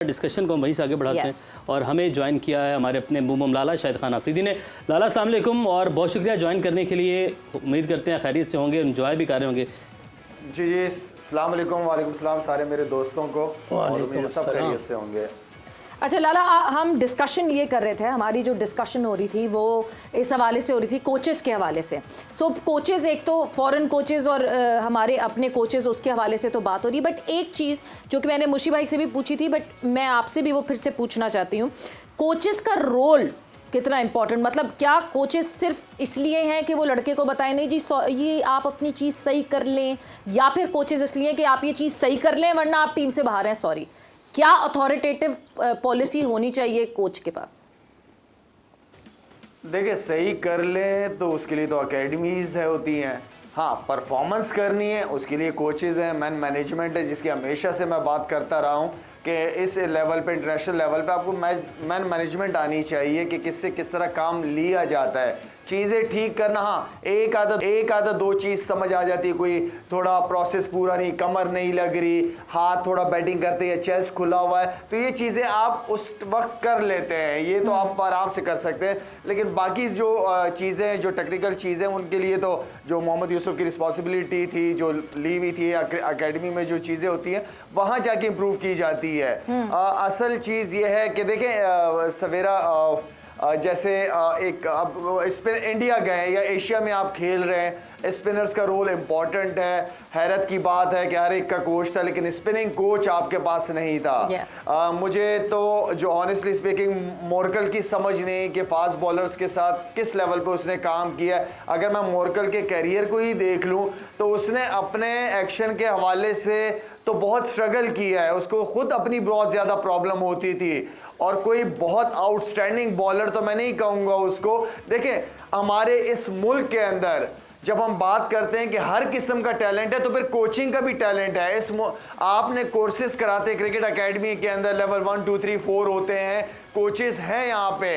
Discussion को हम वहीं से आगे बढ़ाते हैं और हमें ज्वाइन किया है हमारे अपने मुमम लाला शाहिद खान आफरीदी ने। लाला अस्सलाम वालेकुम और बहुत शुक्रिया ज्वाइन करने के लिए। उम्मीद करते हैं खैरियत से होंगे, एंजॉय भी कर रहे होंगे। जी अस्सलाम वालेकुम। वालेकुम सलाम सारे मेरे दोस्तों को, और उम्मीद सब खैरियत से होंगे। अच्छा लाला, हम डिस्कशन ये कर रहे थे, हमारी जो डिस्कशन हो रही थी वो इस हवाले से हो रही थी कोचेस के हवाले से। कोचेस एक तो फॉरेन कोचेस और हमारे अपने कोचेस, उसके हवाले से तो बात हो रही है। बट एक चीज़ जो कि मैंने मुशी भाई से भी पूछी थी, बट मैं आपसे भी वो फिर से पूछना चाहती हूँ, कोचेस का रोल कितना इंपॉर्टेंट, मतलब क्या कोचेस सिर्फ इसलिए हैं कि वो लड़के को बताएं नहीं जी ये आप अपनी चीज़ सही कर लें, या फिर कोचेस इसलिए कि आप ये चीज़ सही कर लें वरना आप टीम से बाहर हैं, सॉरी। क्या अथॉरिटेटिव पॉलिसी होनी चाहिए कोच के पास? देखिए, सही कर ले तो उसके लिए तो एकेडमीज है होती हैं। हाँ, परफॉर्मेंस करनी है उसके लिए कोचेज हैं, मैन मैनेजमेंट है, जिसकी हमेशा से मैं बात करता रहा हूँ कि इस लेवल पे, इंटरनेशनल लेवल पे आपको मैन मैनेजमेंट आनी चाहिए कि किससे किस तरह काम लिया जाता है, चीज़ें ठीक करना। हाँ, एक आधा दो चीज़ समझ आ जाती है, कोई थोड़ा प्रोसेस पूरा नहीं, कमर नहीं लग रही, हाथ थोड़ा बैटिंग करते हैं, चेस्ट खुला हुआ है, तो ये चीज़ें आप उस वक्त कर लेते हैं, ये तो आप आराम से कर सकते हैं। लेकिन बाकी जो चीज़ें, जो टेक्निकल चीज़ें, उनके लिए तो जो मोहम्मद यूसुफ की रिस्पॉन्सिबिलिटी थी, जो ली हुई थी अकेडमी में, जो चीज़ें होती हैं वहाँ जाके इम्प्रूव की जाती है। असल चीज़ ये है कि देखें सवेरा, जैसे एक अब स्पिन इंडिया गए या एशिया में आप खेल रहे हैं, स्पिनर्स का रोल इम्पॉर्टेंट है। हैरत की बात है कि हर एक का कोच था, लेकिन स्पिनिंग कोच आपके पास नहीं था। मुझे तो जो ऑनेस्टली स्पीकिंग मोरकल की समझ नहीं कि फास्ट बॉलर्स के साथ किस लेवल पे उसने काम किया। अगर मैं मोरकल के करियर को ही देख लूँ तो उसने अपने एक्शन के हवाले से तो बहुत स्ट्रगल किया है, उसको खुद अपनी बहुत ज़्यादा प्रॉब्लम होती थी, और कोई बहुत आउटस्टैंडिंग बॉलर तो मैं नहीं कहूँगा उसको। देखें, हमारे इस मुल्क के अंदर जब हम बात करते हैं कि हर किस्म का टैलेंट है, तो फिर कोचिंग का भी टैलेंट है। आपने कोर्सेज कराते हैं क्रिकेट एकेडमी के अंदर, लेवल 1 2 3 4 होते हैं, कोचेस हैं यहाँ पे,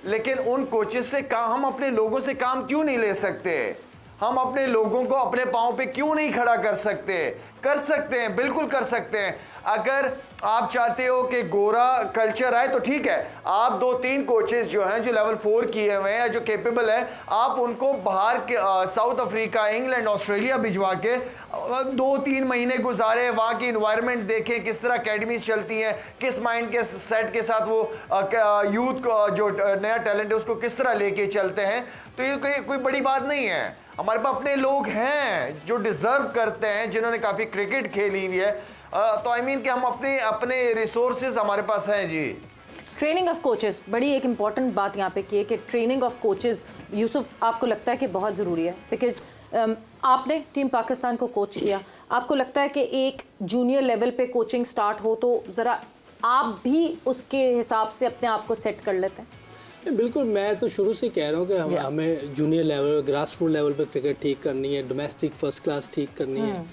लेकिन उन कोचेस से काम, हम अपने लोगों से काम क्यों नहीं ले सकते? हम अपने लोगों को अपने पाँव पे क्यों नहीं खड़ा कर सकते? कर सकते हैं, बिल्कुल कर सकते हैं। अगर आप चाहते हो कि गोरा कल्चर आए तो ठीक है, आप 2-3 कोचेस जो हैं, जो लेवल 4 किए हुए हैं, जो कैपेबल हैं, आप उनको बाहर के साउथ अफ्रीका, इंग्लैंड, ऑस्ट्रेलिया भिजवा के 2-3 महीने गुजारे, वहाँ की इन्वायरमेंट देखें, किस तरह अकेडमीज चलती हैं, किस माइंड के सेट के साथ वो यूथ को, जो नया टैलेंट है, उसको किस तरह लेके चलते हैं। तो ये कोई बड़ी बात नहीं है। हमारे पास अपने लोग हैं जो डिजर्व करते हैं, जिन्होंने काफ़ी क्रिकेट खेली हुई है, तो आई मीन कि हम अपने रिसोर्सेज हमारे पास हैं जी। ट्रेनिंग ऑफ कोचेस, बड़ी एक इंपॉर्टेंट बात यहाँ पे की है कि ट्रेनिंग ऑफ कोचेस, यूसुफ आपको लगता है कि बहुत ज़रूरी है? बिकॉज आपने टीम पाकिस्तान को कोच किया, आपको लगता है कि एक जूनियर लेवल पे कोचिंग स्टार्ट हो तो ज़रा आप भी उसके हिसाब से अपने आप को सेट कर लेते हैं? बिल्कुल, मैं तो शुरू से कह रहा हूँ कि हमें junior level, grass root level पे क्रिकेट ठीक करनी है, डोमेस्टिक फर्स्ट क्लास ठीक करनी है।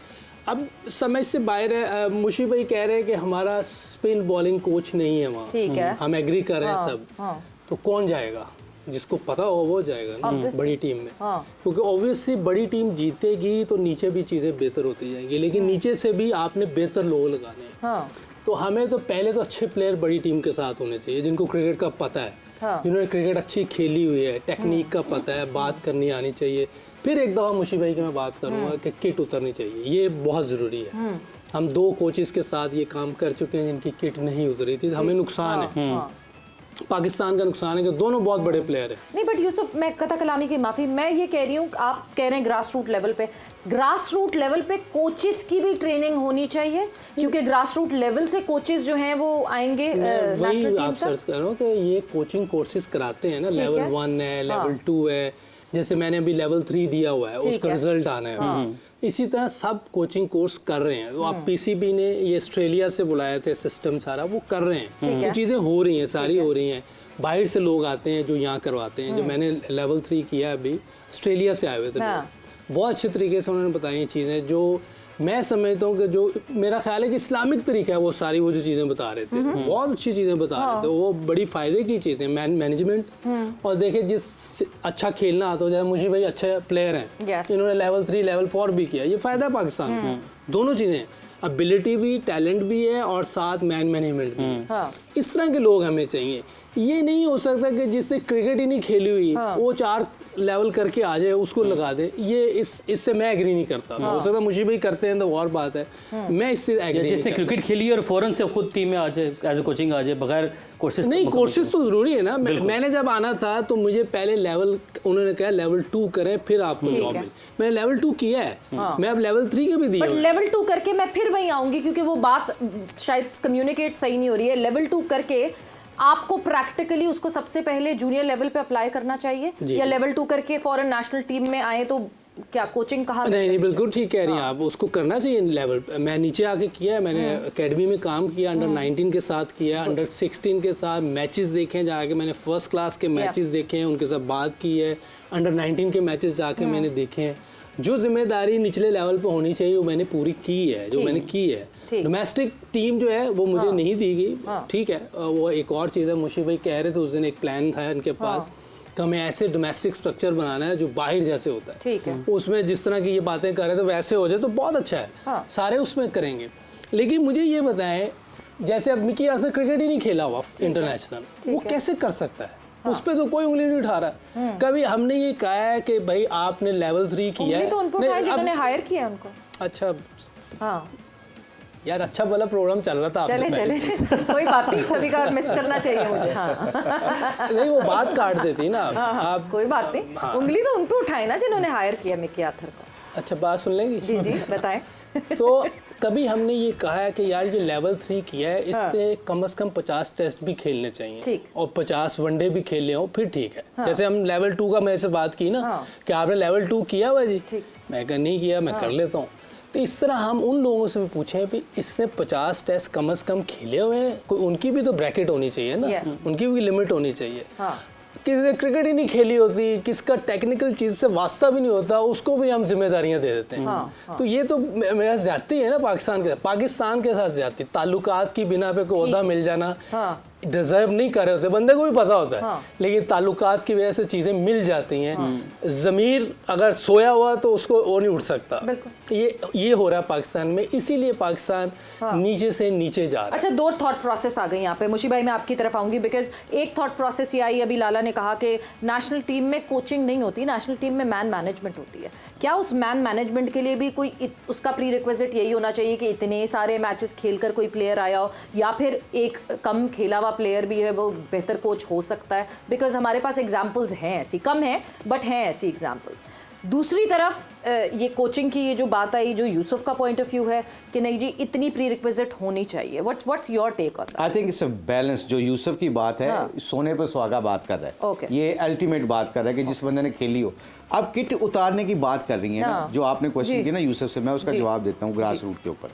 अब समझ से बाहर है। मुशी भाई कह रहे हैं कि हमारा स्पिन बॉलिंग कोच नहीं है वहाँ, ठीक है, हम एग्री कर रहे हैं सब। तो कौन जाएगा? जिसको पता हो वो जाएगा ना बड़ी टीम में, क्योंकि ऑब्वियसली बड़ी टीम जीतेगी तो नीचे भी चीज़ें बेहतर होती जाएंगी, लेकिन नीचे से भी आपने बेहतर लोग लगाने हैं। तो हमें तो पहले तो अच्छे प्लेयर बड़ी टीम के साथ होने चाहिए, जिनको क्रिकेट का पता है, जिन्होंने क्रिकेट अच्छी खेली हुई है, टेक्निक का पता है, बात करनी आनी चाहिए। फिर एक दफ़ा मुशी भाई की मैं बात करूँगा कि किट उतरनी चाहिए, ये बहुत ज़रूरी है। हम 2 कोचेस के साथ ये काम कर चुके हैं जिनकी किट नहीं उतरी थी, हमें नुकसान है, पाकिस्तान का नुकसान है कि दोनों बहुत बड़े प्लेयर हैं। नहीं, बट यूसुफ, मैं कथा कलामी की माफ़ी, मैं ये कह रही हूँ, आप कह रहे हैं ग्रास रूट लेवल पे कोचेस की भी ट्रेनिंग होनी चाहिए, क्योंकि ग्रास रूट लेवल से कोचेस जो हैं वो आएंगे नेशनल टीम आप सर्च कर रहा हूँ कि ये कोचिंग कोर्सेज कराते हैं ना, लेवल 1 है, लेवल 2 है, जैसे मैंने अभी लेवल 3 दिया हुआ है, उसका रिजल्ट आना है। इसी तरह सब कोचिंग कोर्स कर रहे हैं। तो आप पीसीबी ने ये ऑस्ट्रेलिया से बुलाए थे, सिस्टम सारा वो कर रहे हैं, ये चीज़ें हो रही हैं, सारी हो रही हैं। बाहर से लोग आते हैं जो यहाँ करवाते हैं। जब मैंने लेवल 3 किया अभी, ऑस्ट्रेलिया से आए हुए थे, बहुत अच्छे तरीके से उन्होंने बताई चीज़ें, जो मैं समझता हूँ कि जो मेरा ख्याल है कि इस्लामिक तरीका है, वो सारी वो जो चीज़ें बता रहे थे, बहुत अच्छी चीज़ें बता रहे थे, वो बड़ी फ़ायदे की चीज़ें, मैनेजमेंट। और देखिए, जिस अच्छा खेलना आता हो, जैसे मुझे भाई अच्छे प्लेयर हैं, इन्होंने लेवल 3 लेवल 4 भी किया, ये फ़ायदा है पाकिस्तान को, दोनों चीज़ें। एबिलिटी भी, टैलेंट भी है और साथ मैन मैनेजमेंट भी है। हाँ। इस तरह के लोग हमें चाहिए। ये नहीं हो सकता कि जिससे क्रिकेट ही नहीं खेली हुई वो 4 लेवल करके आ जाए उसको लगा दे। ये इससे मैं एग्री नहीं करता। हो सकता मुझे भी करते हैं तो और बात है, मैं इससे एग्री नहीं जिसने क्रिकेट खेली और फौरन से खुद टीम में आ जाए, एज ए कोचिंग आ जाए बगैर कोर्सेज। नहीं, कोर्सेज तो जरूरी है ना। मैंने जब आना था तो मुझे पहले लेवल, उन्होंने कहा लेवल 2 करें फिर आपको जॉब मिले। मैंने लेवल 2 किया है, मैं अब लेवल 3 के भी दिए। बट लेवल 2 करके मैं फिर वहीं आऊंगी क्योंकि वो बात शायद कम्युनिकेट सही नहीं हो रही है। लेवल 2 करके आपको प्रैक्टिकली उसको सबसे पहले जूनियर लेवल पे अप्लाई करना चाहिए, या लेवल 2 करके फॉरेन नेशनल टीम में आए तो क्या कोचिंग कहाँ? नहीं, बिल्कुल ठीक कह रही हैं आप, उसको करना चाहिए लेवल। मैं नीचे आके किया है, मैंने एकेडमी में काम किया, अंडर 19 के साथ किया, अंडर 16 के साथ मैचेस देखे हैं जाके, मैंने फर्स्ट क्लास के मैचेस देखे हैं, उनके साथ बात की है। अंडर 19 के मैचेस जाके मैंने देखे हैं। जो जिम्मेदारी निचले लेवल पे होनी चाहिए वो मैंने पूरी की है, जो मैंने की है। डोमेस्टिक टीम जो है वो मुझे नहीं दी गई, ठीक है। वो एक और चीज़ है, मुशी भाई कह रहे थे उस दिन एक प्लान था इनके पास कि हमें ऐसे डोमेस्टिक स्ट्रक्चर बनाना है जो बाहर जैसे होता है। ठीक है। उसमें जिस तरह की ये बातें कर रहे थे वैसे हो जाए तो बहुत अच्छा है। सारे उसमें करेंगे। लेकिन मुझे ये बताएं, जैसे अब मिकी आर्चर क्रिकेट ही नहीं खेला हुआ इंटरनेशनल, वो कैसे कर सकता है? उस पर तो कोई उंगली नहीं उठा रहा। कभी हमने ये कहा है कि भाई आपने लेवल 3 किया है, तो उनको जिन्होंने हायर किया उनको। अच्छा, हाँ यार अच्छा भला प्रोग्राम चल रहा था आपसे चले कोई बात नहीं, कभी कभार मिस करना चाहिए मुझे। हाँ। नहीं, वो बात काट देती ना आप। कोई बात नहीं, उंगली तो उन पे उठाए ना जिन्होंने हायर किया मिकी आर्थर को। अच्छा, बात सुन लेंगी? जी जी बताएं। तो कभी हमने ये कहा है कि यार ये लेवल 3 किया है, इससे कम से कम 50 टेस्ट भी खेलने चाहिए और 50 वनडे भी खेलने हो, फिर ठीक है। जैसे हम लेवल 2 का मेरे से बात की ना कि आपने लेवल 2 किया हुआ जी, मैं कहा नहीं किया, मैं कर लेता हूँ। तो इस तरह हम उन लोगों से भी पूछें भी इससे 50 टेस्ट कम से कम खेले हुए हैं, कोई उनकी भी तो ब्रैकेट होनी चाहिए ना, उनकी भी लिमिट होनी चाहिए। किसी क्रिकेट ही नहीं खेली होती, किसका टेक्निकल चीज़ से वास्ता भी नहीं होता, उसको भी हम जिम्मेदारियां दे देते हैं। तो ये तो मेरा ज्यादती है ना पाकिस्तान के साथ ज्यादती। ताल्लुकात की बिना पे कोई ओहदा मिल जाना, डिजर्व नहीं कर रहे होते, बंदे को भी पता होता है, लेकिन ताल्लुकात की वजह से चीज़ें मिल जाती हैं। ज़मीर अगर सोया हुआ तो उसको वो नहीं उठ सकता। ये हो रहा है पाकिस्तान में, इसीलिए पाकिस्तान नीचे से नीचे जा रहा है। अच्छा, 2 थॉट प्रोसेस आ गई यहाँ पे। मुशी भाई मैं आपकी तरफ आऊंगी, बिकॉज एक थॉट प्रोसेस ये आई, अभी लाला ने कहा कि नेशनल टीम में कोचिंग नहीं होती, नेशनल टीम में मैन मैनेजमेंट होती है। क्या उस मैन मैनेजमेंट के लिए भी कोई उसका प्री रिक्विजिट यही होना चाहिए कि इतने सारे मैचेस खेलकर कोई प्लेयर आया हो, या फिर एक कम खेला हुआ प्लेयर भी है वो बेहतर कोच हो सकता है? बिकॉज हमारे पास एग्जाम्पल्स हैं ऐसी, कम हैं बट हैं ऐसी एग्जाम्पल्स। दूसरी तरफ ये कोचिंग की ये जो बात आई, जो यूसुफ का पॉइंट ऑफ व्यू है कि नहीं जी इतनी प्री रिक्विजिट होनी चाहिए, what's your take on that? I think it's a balance. जो यूसुफ की बात है, सोने पर सुहागा बात कर रहा है। ये अल्टीमेट बात कर रहा है कि जिस बंदे ने खेली हो। अब किट उतारने की बात कर रही है ना, जो आपने क्वेश्चन किया ना यूसुफ से, मैं उसका जवाब देता हूँ। ग्रास रूट के ऊपर,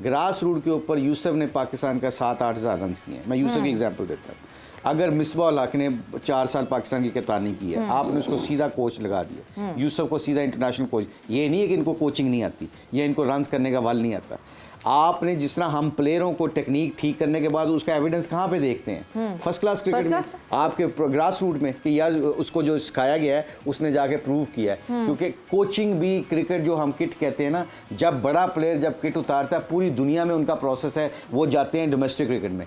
ग्रास रूट के ऊपर यूसुफ ने पाकिस्तान का 7-8 हज़ार रन किए हैं। मैं यूसुफ की एग्जांपल देता हूँ। अगर मिसबा उल हक ने 4 साल पाकिस्तान की कप्तानी की है, आपने उसको सीधा कोच लगा दिया, यूसुफ को सीधा इंटरनेशनल कोच। ये नहीं है कि इनको कोचिंग नहीं आती या इनको रन्स करने का वाल नहीं आता। आपने जिस तरह हम प्लेयरों को टेक्निक ठीक करने के बाद उसका एविडेंस कहाँ पे देखते हैं? फर्स्ट क्लास क्रिकेट में, आपके ग्रास रूट में, कि यार उसको जो सिखाया गया है उसने जाके प्रूव किया है। क्योंकि कोचिंग भी क्रिकेट जो हम किट कहते हैं ना, जब बड़ा प्लेयर जब किट उतारता है, पूरी दुनिया में उनका प्रोसेस है, वो जाते हैं डोमेस्टिक क्रिकेट में।